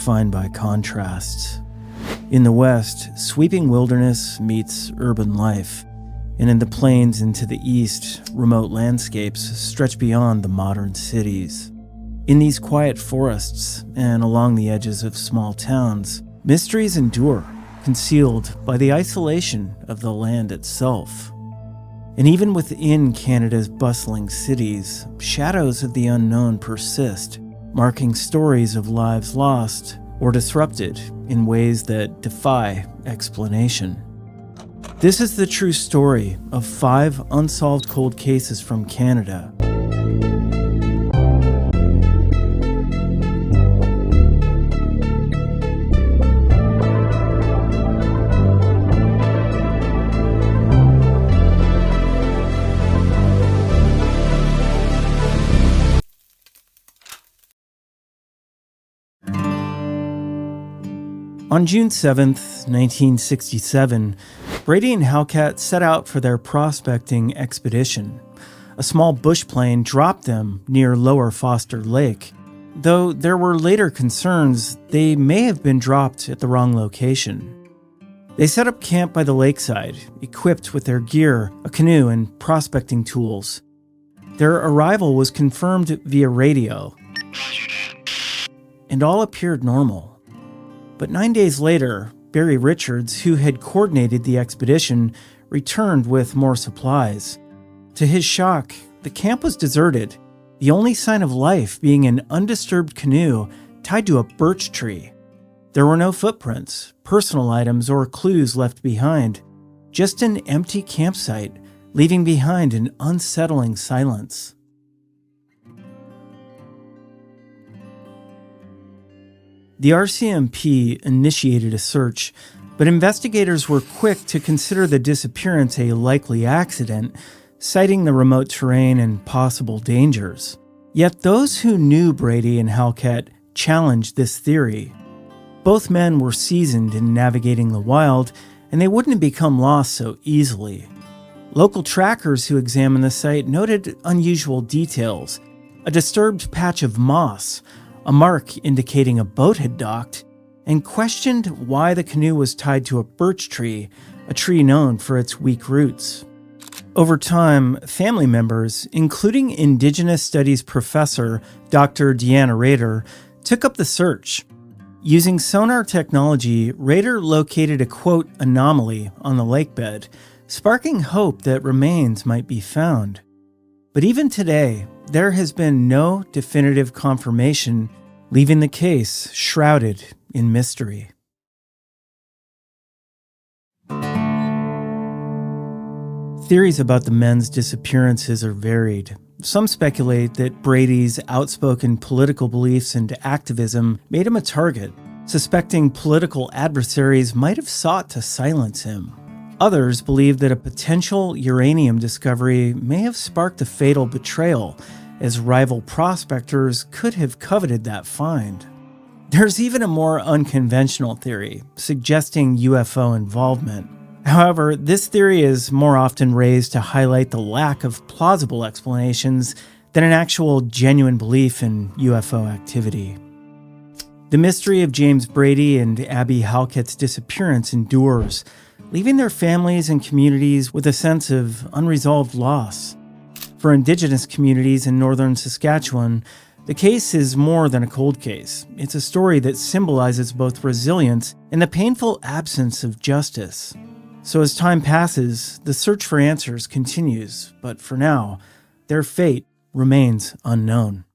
defined by contrasts. In the West, sweeping wilderness meets urban life, and in the plains and to the east, remote landscapes stretch beyond the modern cities. In these quiet forests and along the edges of small towns, mysteries endure, concealed by the isolation of the land itself. And even within Canada's bustling cities, shadows of the unknown persist, marking stories of lives lost or disrupted in ways that defy explanation. This is the true story of 5 unsolved cold cases from Canada. On June 7th, 1967, Brady and Halkett set out for their prospecting expedition. A small bush plane dropped them near Lower Foster Lake, though there were later concerns they may have been dropped at the wrong location. They set up camp by the lakeside, equipped with their gear, a canoe, and prospecting tools. Their arrival was confirmed via radio, and all appeared normal. But 9 days later, Barry Richards, who had coordinated the expedition, returned with more supplies. To his shock, the camp was deserted, the only sign of life being an undisturbed canoe tied to a birch tree. There were no footprints, personal items, or clues left behind, just an empty campsite, leaving behind an unsettling silence. The RCMP initiated a search, but investigators were quick to consider the disappearance a likely accident, citing the remote terrain and possible dangers. Yet those who knew Brady and Halkett challenged this theory. Both men were seasoned in navigating the wild, and they wouldn't have become lost so easily. Local trackers who examined the site noted unusual details: a disturbed patch of moss, a mark indicating a boat had docked, and questioned why the canoe was tied to a birch tree, a tree known for its weak roots. Over time, family members, including Indigenous Studies professor Dr. Deanna Rader, took up the search. Using sonar technology, Rader located a quote anomaly on the lakebed, sparking hope that remains might be found. But even today, there has been no definitive confirmation, leaving the case shrouded in mystery. Theories about the men's disappearances are varied. Some speculate that Brady's outspoken political beliefs and activism made him a target, suspecting political adversaries might have sought to silence him. Others believe that a potential uranium discovery may have sparked a fatal betrayal, as rival prospectors could have coveted that find. There's even a more unconventional theory, suggesting UFO involvement. However, this theory is more often raised to highlight the lack of plausible explanations than an actual genuine belief in UFO activity. The mystery of James Brady and Abby Halkett's disappearance endures, leaving their families and communities with a sense of unresolved loss. For Indigenous communities in northern Saskatchewan, the case is more than a cold case. It's a story that symbolizes both resilience and the painful absence of justice. So as time passes, the search for answers continues, but for now, their fate remains unknown.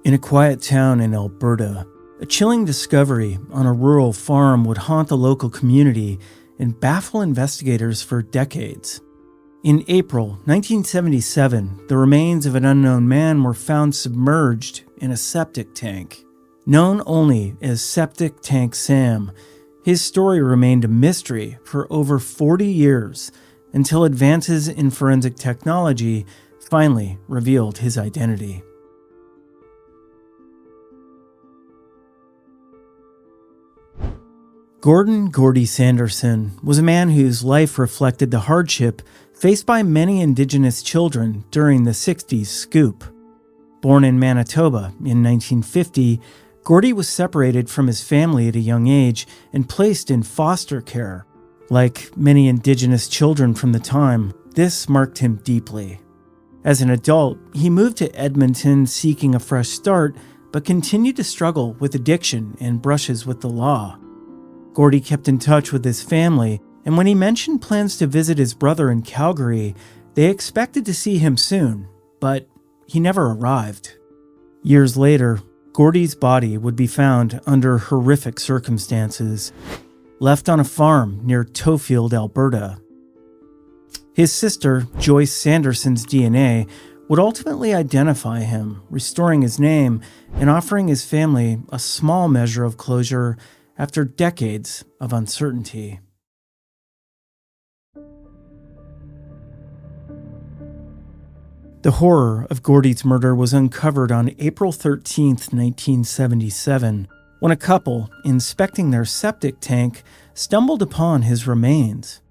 In a quiet town in Alberta, a chilling discovery on a rural farm would haunt the local community and baffle investigators for decades. In April 1977, the remains of an unknown man were found submerged in a septic tank. Known only as Septic Tank Sam, his story remained a mystery for over 40 years until advances in forensic technology finally revealed his identity. Gordon "Gordy" Sanderson was a man whose life reflected the hardship faced by many Indigenous children during the 60s scoop. Born in Manitoba in 1950, Gordy was separated from his family at a young age and placed in foster care. Like many Indigenous children from the time, this marked him deeply. As an adult, he moved to Edmonton seeking a fresh start, but continued to struggle with addiction and brushes with the law. Gordy kept in touch with his family, and when he mentioned plans to visit his brother in Calgary, they expected to see him soon, but he never arrived. Years later, Gordy's body would be found under horrific circumstances, left on a farm near Tofield, Alberta. His sister, Joyce Sanderson's DNA, would ultimately identify him, restoring his name and offering his family a small measure of closure after decades of uncertainty. The horror of Gordy's murder was uncovered on April 13, 1977, when a couple, inspecting their septic tank, stumbled upon his remains.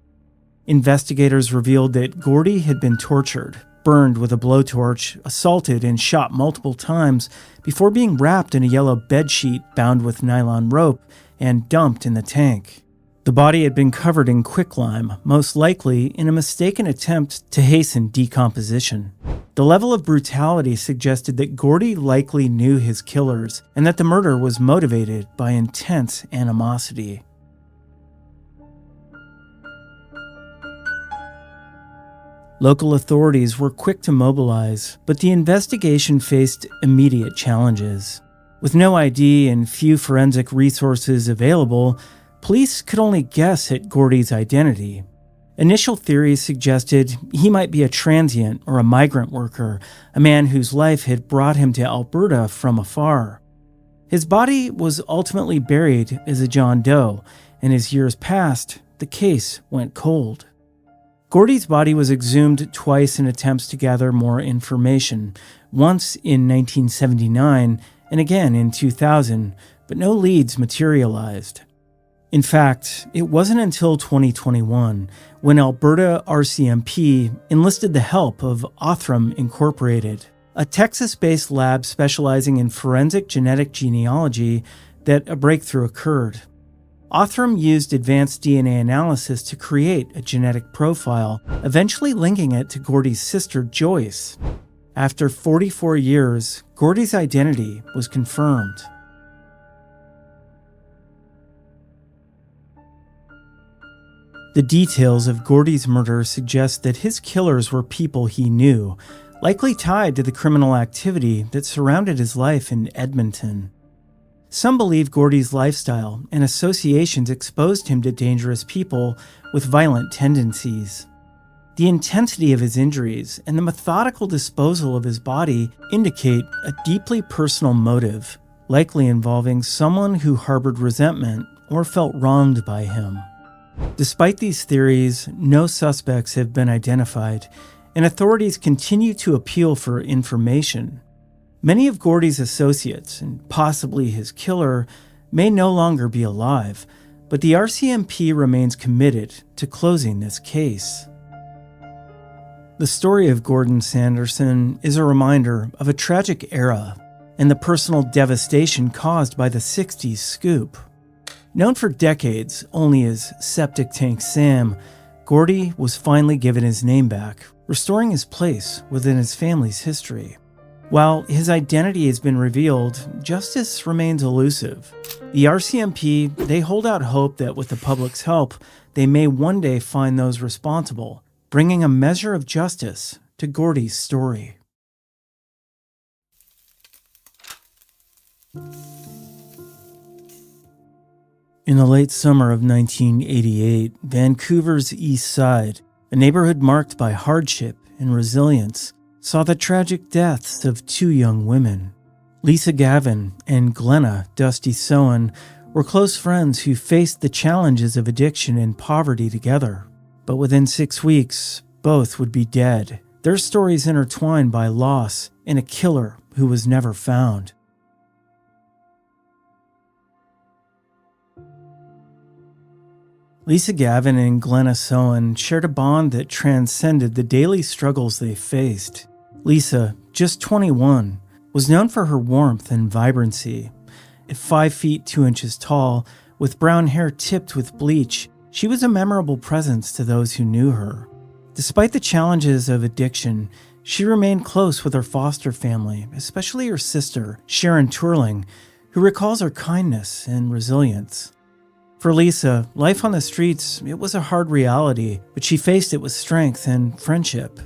Investigators revealed that Gordy had been tortured, burned with a blowtorch, assaulted, and shot multiple times before being wrapped in a yellow bedsheet bound with nylon rope and dumped in the tank. The body had been covered in quicklime, most likely in a mistaken attempt to hasten decomposition. The level of brutality suggested that Gordy likely knew his killers and that the murder was motivated by intense animosity. Local authorities were quick to mobilize, but the investigation faced immediate challenges. With no ID and few forensic resources available, police could only guess at Gordy's identity. Initial theories suggested he might be a transient or a migrant worker, a man whose life had brought him to Alberta from afar. His body was ultimately buried as a John Doe, and as years passed, the case went cold. Gordy's body was exhumed twice in attempts to gather more information, once in 1979 and again in 2000, but no leads materialized. In fact, it wasn't until 2021 when Alberta RCMP enlisted the help of Othram Incorporated, a Texas-based lab specializing in forensic genetic genealogy, that a breakthrough occurred. Othram used advanced DNA analysis to create a genetic profile, eventually linking it to Gordy's sister Joyce. After 44 years, Gordy's identity was confirmed. The details of Gordy's murder suggest that his killers were people he knew, likely tied to the criminal activity that surrounded his life in Edmonton. Some believe Gordy's lifestyle and associations exposed him to dangerous people with violent tendencies. The intensity of his injuries and the methodical disposal of his body indicate a deeply personal motive, likely involving someone who harbored resentment or felt wronged by him. Despite these theories, no suspects have been identified, and authorities continue to appeal for information. Many of Gordy's associates, and possibly his killer, may no longer be alive, but the RCMP remains committed to closing this case. The story of Gordon Sanderson is a reminder of a tragic era and the personal devastation caused by the 60s scoop. Known for decades only as Septic Tank Sam, Gordy was finally given his name back, restoring his place within his family's history. While his identity has been revealed, justice remains elusive. The RCMP, they hold out hope that with the public's help, they may one day find those responsible, bringing a measure of justice to Gordy's story. In the late summer of 1988, Vancouver's East Side, a neighborhood marked by hardship and resilience, saw the tragic deaths of two young women. Lisa Gavin and Glenna Dusty Sowen were close friends who faced the challenges of addiction and poverty together. But within 6 weeks, both would be dead, their stories intertwined by loss and a killer who was never found. Lisa Gavin and Glenna Sohan shared a bond that transcended the daily struggles they faced. Lisa, just 21, was known for her warmth and vibrancy. At 5 feet 2 inches tall, with brown hair tipped with bleach, she was a memorable presence to those who knew her. Despite the challenges of addiction, she remained close with her foster family, especially her sister, Sharon Turling, who recalls her kindness and resilience. For Lisa, life on the streets, it was a hard reality, but she faced it with strength and friendship.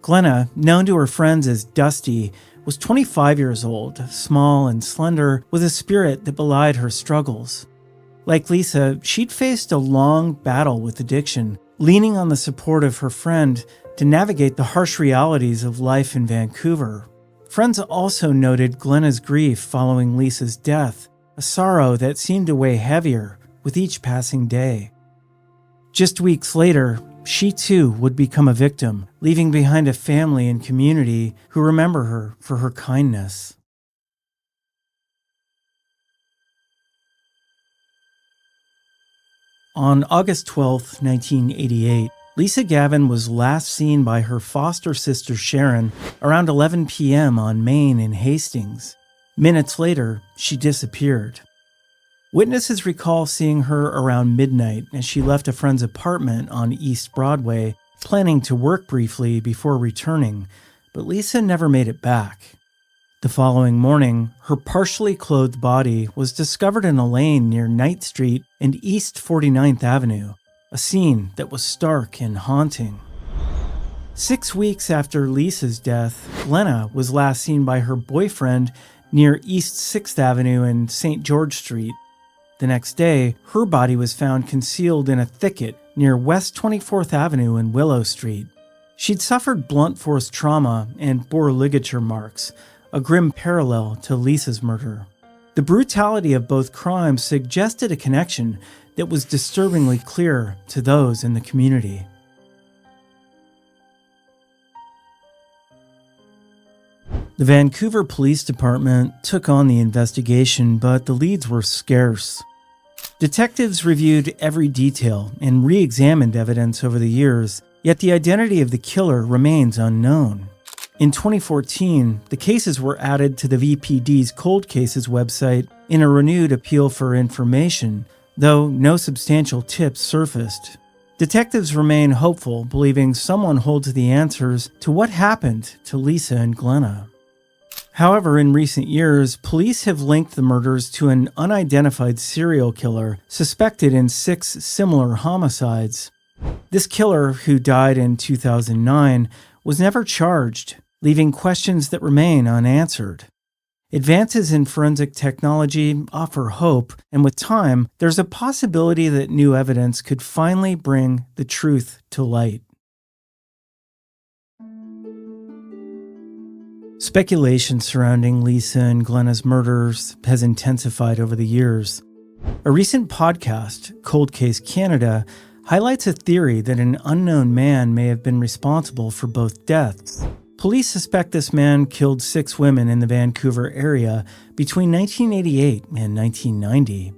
Glenna, known to her friends as Dusty, was 25 years old, small and slender, with a spirit that belied her struggles. Like Lisa, she'd faced a long battle with addiction, leaning on the support of her friend to navigate the harsh realities of life in Vancouver. Friends also noted Glenna's grief following Lisa's death, a sorrow that seemed to weigh heavier with each passing day. Just weeks later, she too would become a victim, leaving behind a family and community who remember her for her kindness. On August 12, 1988, Lisa Gavin was last seen by her foster sister Sharon around 11 p.m. on Main in Hastings. Minutes later, she disappeared. Witnesses recall seeing her around midnight as she left a friend's apartment on East Broadway, planning to work briefly before returning, but Lisa never made it back. The following morning, her partially clothed body was discovered in a lane near Knight Street and East 49th Avenue, a scene that was stark and haunting. 6 weeks after Lisa's death, Glenna was last seen by her boyfriend near East 6th Avenue and St. George Street. The next day, her body was found concealed in a thicket near West 24th Avenue and Willow Street. She'd suffered blunt force trauma and bore ligature marks, a grim parallel to Lisa's murder. The brutality of both crimes suggested a connection that was disturbingly clear to those in the community. The Vancouver Police Department took on the investigation, but the leads were scarce. Detectives reviewed every detail and re-examined evidence over the years, yet the identity of the killer remains unknown. In 2014, the cases were added to the VPD's Cold Cases website in a renewed appeal for information, though no substantial tips surfaced. Detectives remain hopeful, believing someone holds the answers to what happened to Lisa and Glenna. However, in recent years, police have linked the murders to an unidentified serial killer suspected in 6 similar homicides. This killer, who died in 2009, was never charged, leaving questions that remain unanswered. Advances in forensic technology offer hope, and with time, there's a possibility that new evidence could finally bring the truth to light. Speculation surrounding Lisa and Glenna's murders has intensified over the years. A recent podcast, Cold Case Canada, highlights a theory that an unknown man may have been responsible for both deaths. Police suspect this man killed 6 women in the Vancouver area between 1988 and 1990.